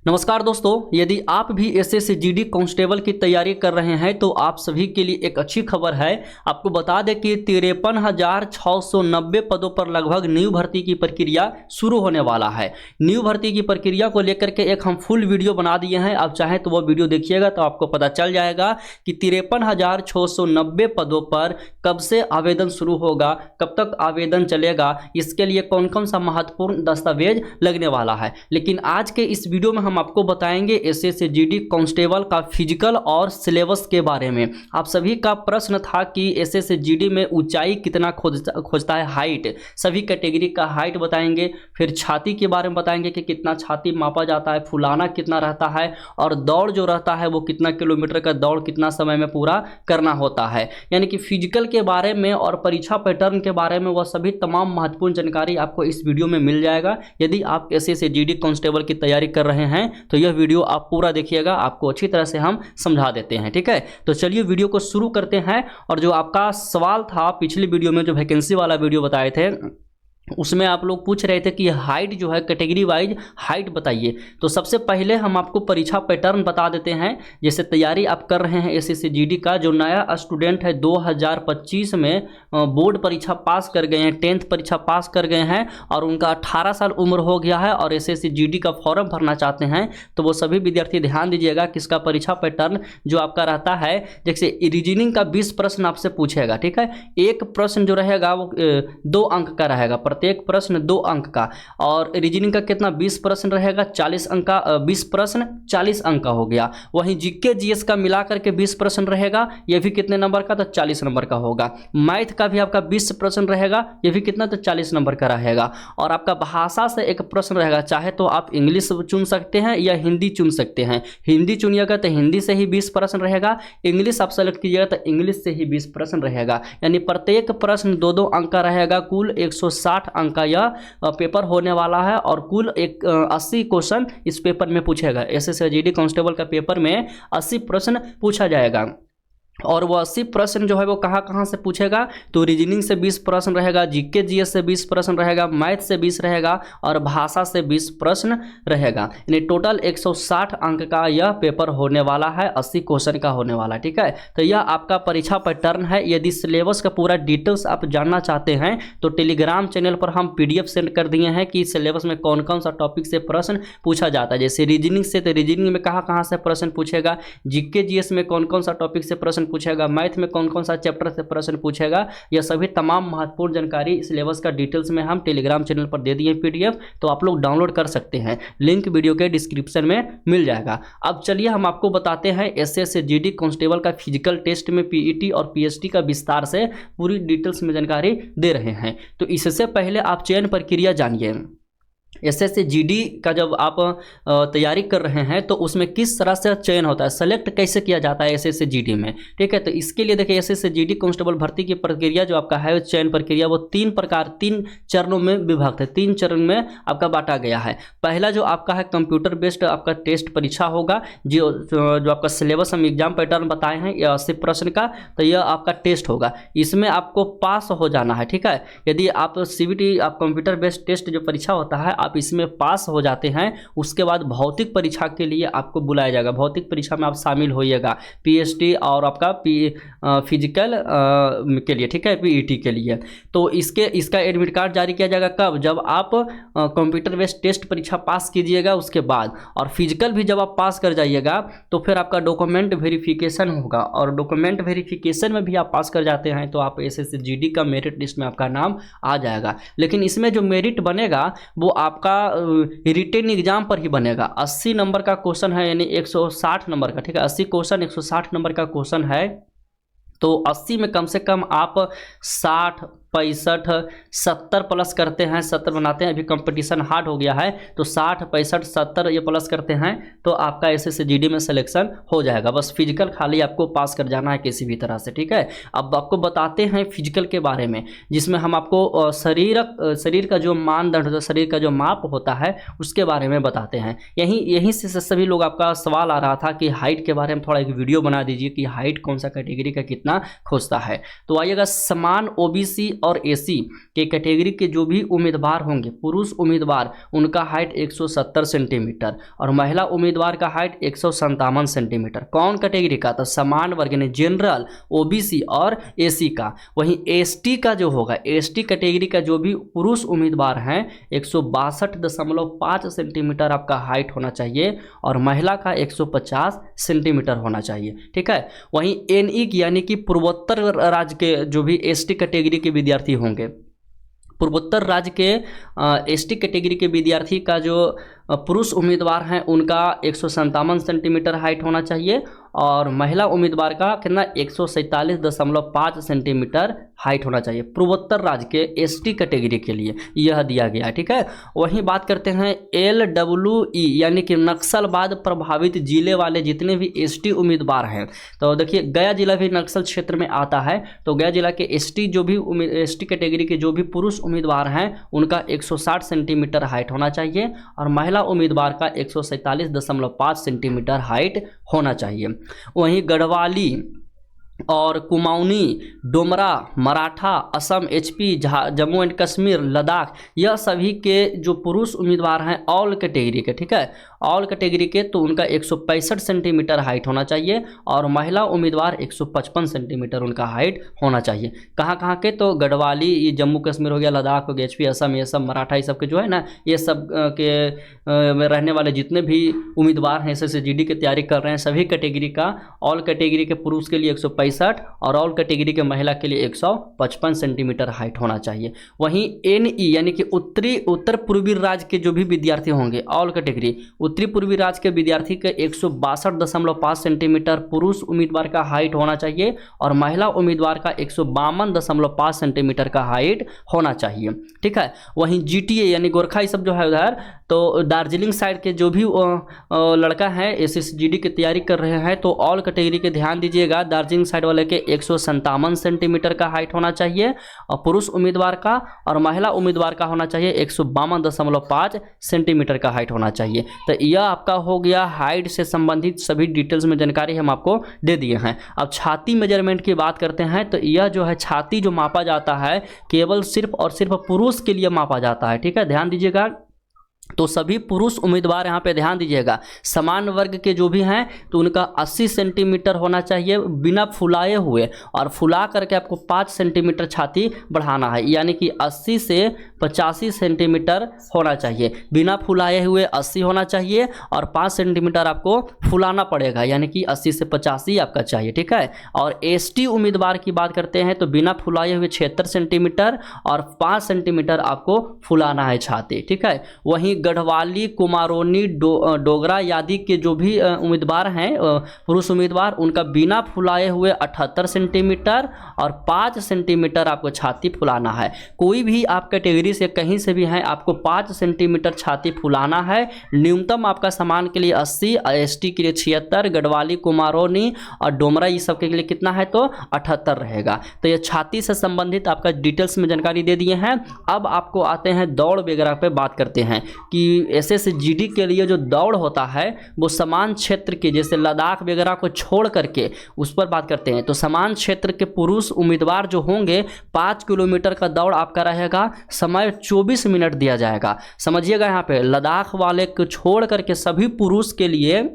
नमस्कार दोस्तों, यदि आप भी एसएससी-जीडी कांस्टेबल की तैयारी कर रहे हैं तो आप सभी के लिए एक अच्छी खबर है। आपको बता दें कि 53,690 पदों पर लगभग न्यू भर्ती की प्रक्रिया शुरू होने वाला है। न्यू भर्ती की प्रक्रिया को लेकर के एक हम फुल वीडियो बना दिए हैं। आप चाहें तो वो वीडियो देखिएगा तो आपको पता चल जाएगा कि 53,690 पदों पर कब से आवेदन शुरू होगा, कब तक आवेदन चलेगा, इसके लिए कौन कौन सा महत्वपूर्ण दस्तावेज लगने वाला है। लेकिन आज के इस वीडियो में हम आपको बताएंगे एसएससी-जीडी कांस्टेबल का फिजिकल और सिलेबस के बारे में। आप सभी का प्रश्न था कि एसएससी-जीडी में ऊंचाई कितना खोजता है, हाइट, सभी कैटेगरी का हाइट बताएंगे। फिर छाती के बारे में बताएंगे कि कितना छाती मापा जाता है, फुलाना कितना रहता है, और दौड़ जो रहता है वो कितना किलोमीटर का दौड़ कितना समय में पूरा करना होता है। यानी कि फिजिकल के बारे में और परीक्षा पैटर्न के बारे में वह सभी तमाम महत्वपूर्ण जानकारी आपको इस वीडियो में मिल जाएगा। यदि आप एसएससी-जीडी कांस्टेबल की तैयारी कर रहे हैं तो यह वीडियो आप पूरा देखिएगा, आपको अच्छी तरह से हम समझा देते हैं। ठीक है, तो चलिए वीडियो को शुरू करते हैं। और जो आपका सवाल था पिछली वीडियो में, जो वैकेंसी वाला वीडियो बताए थे, उसमें आप लोग पूछ रहे थे कि हाइट जो है कैटेगरी वाइज हाइट बताइए। तो सबसे पहले हम आपको परीक्षा पैटर्न बता देते हैं। जैसे तैयारी आप कर रहे हैं एसएससी-जीडी का, जो नया स्टूडेंट है 2025 में बोर्ड परीक्षा पास कर गए हैं, 10th परीक्षा पास कर गए हैं और उनका 18 साल उम्र हो गया है और एसएससी-जीडी का फॉर्म भरना चाहते हैं, तो वो सभी विद्यार्थी ध्यान दीजिएगा कि इसका परीक्षा पैटर्न जो आपका रहता है, जैसे रीजनिंग का 20 प्रश्न आपसे पूछेगा। ठीक है, एक प्रश्न जो रहेगा वो 2 अंक का रहेगा, प्रत्येक प्रश्न 2 अंक का। और रीजनिंग का कितना, 20 प्रश्न रहेगा, 40 अंक का, 20 प्रश्न 40 अंक का हो गया। वहीं जीके जीएस का मिलाकर के 20 प्रश्न रहेगा, यह भी कितने नंबर का, तो 40 नंबर का होगा। मैथ का भी आपका 20 प्रश्न रहेगा, यह भी कितना, तो 40 नंबर का रहेगा। और आपका भाषा से एक प्रश्न रहेगा, चाहे तो आप इंग्लिश चुन सकते हैं या हिंदी चुन सकते हैं। हिंदी चुनिएगा तो हिंदी से ही 20 प्रश्न रहेगा, इंग्लिश आप सेलेक्ट कीजिएगा तो इंग्लिश से ही 20 प्रश्न रहेगा। यानी प्रत्येक प्रश्न 2-2 अंक का रहेगा। कुल 160 अंक का यह पेपर होने वाला है और कुल 80 क्वेश्चन इस पेपर में पूछेगा। एसएससी-जीडी कांस्टेबल का पेपर में 80 प्रश्न पूछा जाएगा। और वो 80 प्रश्न जो है वो कहाँ से पूछेगा, तो रीजनिंग से 20 प्रश्न रहेगा, जीके जीएस से 20 प्रश्न रहेगा, मैथ से 20 रहेगा और भाषा से 20 प्रश्न रहेगा। यानी टोटल 160 अंक का यह पेपर होने वाला है, 80 क्वेश्चन का होने वाला है। ठीक है, तो यह आपका परीक्षा पैटर्न है। यदि सिलेबस का पूरा डिटेल्स आप जानना चाहते हैं तो टेलीग्राम चैनल पर हम PDF सेंड कर दिए हैं कि सिलेबस में कौन कौन सा टॉपिक से प्रश्न पूछा जाता है। जैसे रीजनिंग से, तो रीजनिंग में कहाँ से प्रश्न पूछेगा, जीके जीएस में कौन कौन सा टॉपिक से प्रश्न पूछेगा, मैथ में कौन कौन सा चैप्टर से प्रश्न पूछेगा, यह सभी तमाम महत्वपूर्ण जानकारी सिलेबस का डिटेल्स में हम टेलीग्राम चैनल पर दे दिए PDF, तो आप लोग डाउनलोड कर सकते हैं। लिंक वीडियो के डिस्क्रिप्शन में मिल जाएगा। अब चलिए हम आपको बताते हैं एसएससी-जीडी कांस्टेबल का फिजिकल टेस्ट में PET और PST का विस्तार से पूरी डिटेल्स में जानकारी दे रहे हैं। तो इससे पहले आप चयन प्रक्रिया जानिए। एसएससी-जीडी का जब आप तैयारी कर रहे हैं तो उसमें किस तरह से चयन होता है, सेलेक्ट कैसे किया जाता है एसएससी-जीडी में। ठीक है, तो इसके लिए देखिए एसएससी-जीडी कांस्टेबल भर्ती की प्रक्रिया जो आपका है, चयन प्रक्रिया, वो 3 चरणों में विभक्त है, 3 चरण में आपका बांटा गया है। पहला जो आपका है कंप्यूटर बेस्ड आपका टेस्ट परीक्षा होगा, जो आपका सिलेबस हम एग्जाम पैटर्न बताए हैं, यह 80 प्रश्न का, तो यह आपका टेस्ट होगा। इसमें आपको पास हो जाना है। ठीक है, यदि आप CBT आप कंप्यूटर बेस्ड टेस्ट जो परीक्षा होता है आप इसमें पास हो जाते हैं, उसके बाद भौतिक परीक्षा के लिए आपको बुलाया जाएगा। भौतिक परीक्षा में आप शामिल होइएगा, PST और आपका फिजिकल के लिए। ठीक है, PET के लिए। तो इसका एडमिट कार्ड जारी किया जाएगा कब, जब आप कंप्यूटर बेस्ड टेस्ट परीक्षा पास कीजिएगा उसके बाद। और फिजिकल भी जब आप पास कर जाइएगा तो फिर आपका डॉक्यूमेंट वेरिफिकेशन होगा, और डॉक्यूमेंट वेरिफिकेशन में भी आप पास कर जाते हैं तो आप एसएससी-जीडी का मेरिट लिस्ट में आपका नाम आ जाएगा। लेकिन इसमें जो मेरिट बनेगा वो आपका रिटेन एग्जाम पर ही बनेगा। 80 नंबर का क्वेश्चन है, यानी 160 नंबर का। ठीक है, 80 क्वेश्चन 160 नंबर का क्वेश्चन है, तो 80 में कम से कम आप 60, 65, 70 प्लस करते हैं, 70 बनाते हैं। अभी कंपटीशन हार्ड हो गया है तो 60, 65, 70 ये प्लस करते हैं तो आपका एसएससी-जीडी में सिलेक्शन हो जाएगा। बस फिजिकल खाली आपको पास कर जाना है किसी भी तरह से। ठीक है, अब आपको बताते हैं फिजिकल के बारे में, जिसमें हम आपको शरीर का जो मानदंड होता है, शरीर का जो माप होता है उसके बारे में बताते हैं। यहीं से सभी लोग आपका सवाल आ रहा था कि हाइट के बारे में थोड़ा एक वीडियो बना दीजिए कि हाइट कौन सा कैटेगरी का कितना खोजता है। तो आइएगा, समान OBC और एसी के कैटेगरी के जो भी उम्मीदवार होंगे, पुरुष उम्मीदवार, उनका हाइट 170 सेंटीमीटर और महिला उम्मीदवार का हाइट 157 सेंटीमीटर। कौन कैटेगरी का? तो समान वर्ग यानी जनरल, ओबीसी और एसी का। वहीं एसटी का जो होगा, एसटी कैटेगरी का जो भी पुरुष उम्मीदवार हैं 162.5 सेंटीमीटर आपका हाइट होना चाहिए और महिला का 150 सेंटीमीटर होना चाहिए। ठीक है। वहीं एनई यानी कि पूर्वोत्तर राज्य के जो भी एसटी कैटेगरी के विद्यार्थी होंगे, पूर्वोत्तर राज्य के एसटी कैटेगरी के विद्यार्थी का जो पुरुष उम्मीदवार हैं उनका 157 सेंटीमीटर हाइट होना चाहिए और महिला उम्मीदवार का कितना 147.5 सेंटीमीटर हाइट होना चाहिए पूर्वोत्तर राज्य के एसटी कैटेगरी के लिए, यह दिया गया है। ठीक है। वहीं बात करते हैं LWE यानी कि नक्सलवाद प्रभावित जिले वाले जितने भी एसटी उम्मीदवार हैं, तो देखिए गया जिला भी नक्सल क्षेत्र में आता है, तो गया जिला के एसटी जो भी एसटी कैटेगरी के जो भी पुरुष उम्मीदवार हैं उनका 160 सेंटीमीटर हाइट होना चाहिए और महिला उम्मीदवार का 147.5 सेंटीमीटर हाइट होना चाहिए। वहीं गढ़वाली और कुमाऊनी, डोमरा, मराठा, असम, एचपी, जम्मू एंड कश्मीर, लद्दाख, यह सभी के जो पुरुष उम्मीदवार हैं ऑल कैटेगरी के, ठीक है, ऑल कैटेगरी के, तो उनका 165 सेंटीमीटर हाइट होना चाहिए और महिला उम्मीदवार 155 सेंटीमीटर उनका हाइट होना चाहिए। कहाँ के? तो गढ़वाली, ये जम्मू कश्मीर हो गया, लद्दाख हो गया, एचपी, असम, ये सब मराठा, ये सब के जो है ना, ये सब के में रहने वाले जितने भी उम्मीदवार हैं एसएससी जीडी की तैयारी कर रहे हैं, सभी कैटेगरी का, ऑल कैटेगरी के पुरुष के लिए 165 और ऑल कैटेगरी के महिला के लिए 155 सेंटीमीटर हाइट होना चाहिए। वहीं एनई यानी कि उत्तर पूर्वी राज्य के जो भी विद्यार्थी होंगे, ऑल कैटेगरी, उत्तरी पूर्वी राज्य के विद्यार्थी के 162.5 सेंटीमीटर पुरुष उम्मीदवार का हाइट होना चाहिए और महिला उम्मीदवार का 152.5 सेंटीमीटर का हाइट होना चाहिए। ठीक है। वहीं जीटीए यानी गोरखा ये सब जो है उधर, तो दार्जिलिंग साइड के जो भी लड़का है एसएसजीडी की तैयारी कर रहे हैं, तो ऑल कैटेगरी के ध्यान दीजिएगा, दार्जिलिंग साइड वाले के 157 सेंटीमीटर का हाइट होना चाहिए और पुरुष उम्मीदवार का और महिला उम्मीदवार का होना चाहिए 152.5 सेंटीमीटर का हाइट होना चाहिए। तो यह आपका हो गया हाइट से संबंधित सभी डिटेल्स में जानकारी हम आपको दे दिए हैं। अब छाती मेजरमेंट की बात करते हैं, तो यह जो है छाती जो मापा जाता है केवल सिर्फ और सिर्फ पुरुष के लिए मापा जाता है। ठीक है, ध्यान दीजिएगा। तो सभी पुरुष उम्मीदवार यहाँ पे ध्यान दीजिएगा, समान वर्ग के जो भी हैं तो उनका 80 सेंटीमीटर होना चाहिए बिना फुलाए हुए, और फुला करके आपको 5 सेंटीमीटर छाती बढ़ाना है, यानी कि 80 से 85 सेंटीमीटर होना चाहिए। बिना फुलाए हुए 80 होना चाहिए और 5 सेंटीमीटर आपको फुलाना पड़ेगा, यानी कि 80 से 85 आपका चाहिए। ठीक है। और एसटी उम्मीदवार की बात करते हैं तो बिना फुलाए हुए 76 सेंटीमीटर और 5 सेंटीमीटर आपको फुलाना है छाती। ठीक है। वहीं गढ़वाली, कुमारोनी, डोगरा आदि के जो भी उम्मीदवार हैं पुरुष उम्मीदवार, उनका बिना फुलाए हुए 78 सेंटीमीटर और 5 सेंटीमीटर आपको छाती फुलाना है। कोई भी आप कैटेगरी से कहीं से भी हैं, आपको 5 सेंटीमीटर छाती फुलाना है। न्यूनतम आपका समान के लिए 80, एसटी के लिए 76, गढ़वाली, कुमारोनी और डोमरा ये सब के लिए कितना है तो 78 रहेगा। तो ये छाती से संबंधित आपका डिटेल्स में जानकारी दे दिए हैं। अब आपको आते हैं दौड़ वगैरह पे बात करते हैं कि एसएसजीडी के लिए जो दौड़ होता है वो समान क्षेत्र के, जैसे लद्दाख वगैरह को छोड़ करके उस पर बात करते हैं, तो समान क्षेत्र के पुरुष उम्मीदवार जो होंगे 5 किलोमीटर का दौड़ आपका रहेगा, समय 24 मिनट दिया जाएगा। समझिएगा, यहाँ पे लद्दाख वाले को छोड़ करके सभी पुरुष के लिए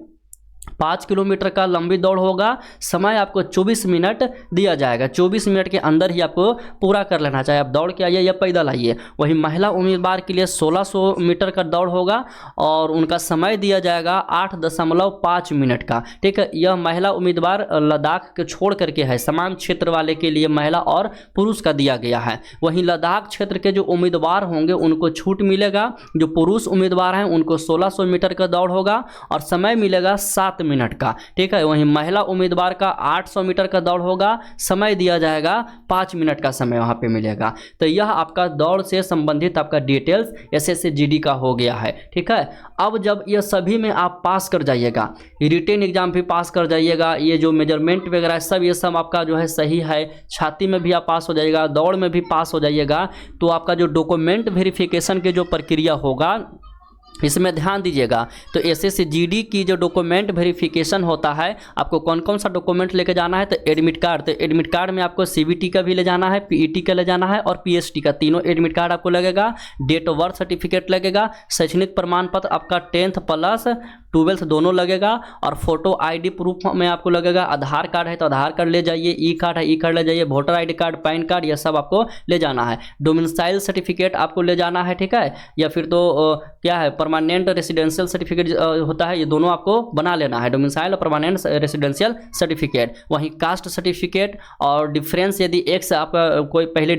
5 किलोमीटर का लंबी दौड़ होगा, समय आपको 24 मिनट दिया जाएगा। 24 मिनट के अंदर ही आपको पूरा कर लेना, चाहे आप दौड़ के आइए या पैदल आइए। वहीं महिला उम्मीदवार के लिए 1600 मीटर का दौड़ होगा और उनका समय दिया जाएगा 8.5 मिनट का। ठीक है, यह महिला उम्मीदवार लद्दाख के छोड़ करके है, समान क्षेत्र वाले के लिए महिला और पुरुष का दिया गया है। वहीं लद्दाख क्षेत्र के जो उम्मीदवार होंगे उनको छूट मिलेगा, जो पुरुष उम्मीदवार हैं उनको 1600 मीटर का दौड़ होगा और समय मिलेगा 7 मिनट का। ठीक है। वहीं महिला उम्मीदवार का 800 मीटर का दौड़ होगा, समय दिया जाएगा 5 मिनट का समय वहां पे मिलेगा। तो यह आपका दौड़ से संबंधित आपका डिटेल्स एसएसजीडी का हो गया है। ठीक है। अब जब ये सभी में आप पास कर जाइएगा, रिटेन एग्जाम भी पास कर जाइएगा, ये जो मेजरमेंट वगैरह सब ये सब आपका जो है सही है, छाती में भी आप पास हो जाइएगा, दौड़ में भी पास हो जाइएगा, तो आपका जो डॉक्यूमेंट वेरिफिकेशन के जो प्रक्रिया होगा इसमें ध्यान दीजिएगा। तो SSGD की जो डॉक्यूमेंट वेरिफिकेशन होता है, आपको कौन कौन सा डॉक्यूमेंट लेके जाना है, तो एडमिट कार्ड। तो एडमिट कार्ड में आपको CBT का भी ले जाना है, PET का ले जाना है और PST का, तीनों एडमिट कार्ड आपको लगेगा। डेट ऑफ बर्थ सर्टिफिकेट लगेगा, शैक्षणिक प्रमाण पत्र आपका 10th प्लस 12th दोनों लगेगा, और फोटो ID प्रूफ में आपको लगेगा। आधार कार्ड है तो आधार कार्ड ले जाइए, ई कार्ड है ई कार्ड ले जाइए, voter ID card, pan card, यह सब आपको ले जाना है। डोमिसाइल सर्टिफिकेट आपको ले जाना है, ठीक है, या फिर तो क्या है परमानेंट रेसिडेंशियल सर्टिफिकेट होता है, ये दोनों आपको बना लेना है, डोमिसाइल और परमानेंट रेसिडेंशियल सर्टिफिकेट। वहीं कास्ट सर्टिफिकेट और डिफरेंस, यदि एक्स आपका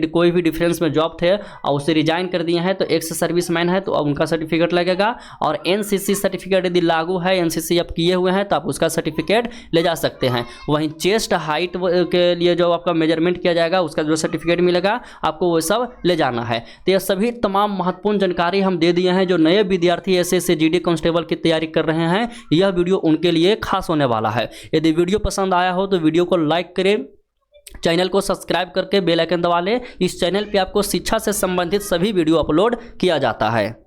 कोई भी डिफरेंस में जॉब थे और उसे रिजाइन कर दिए हैं तो एक्स सर्विसमैन है तो अब उनका सर्टिफिकेट लगेगा। और NCC सर्टिफिकेट यदि लागू है, NCC आप किए हुए हैं तो आप उसका सर्टिफिकेट ले जा सकते हैं। वहीं चेस्ट हाइट के लिए जो आपका मेजरमेंट किया जाएगा उसका जो सर्टिफिकेट मिलेगा आपको वो सब ले जाना है। तो ये सभी तमाम महत्वपूर्ण जानकारी हम दे दिए हैं। जो नए विद्यार्थी SSGD कांस्टेबल की तैयारी कर रहे हैं, यह वीडियो उनके लिए खास होने वाला है। यदि वीडियो पसंद आया हो तो वीडियो को लाइक करें, चैनल को सब्सक्राइब करके बेल आइकन दबा लें। इस चैनल पे आपको शिक्षा से संबंधित सभी वीडियो अपलोड किया जाता है।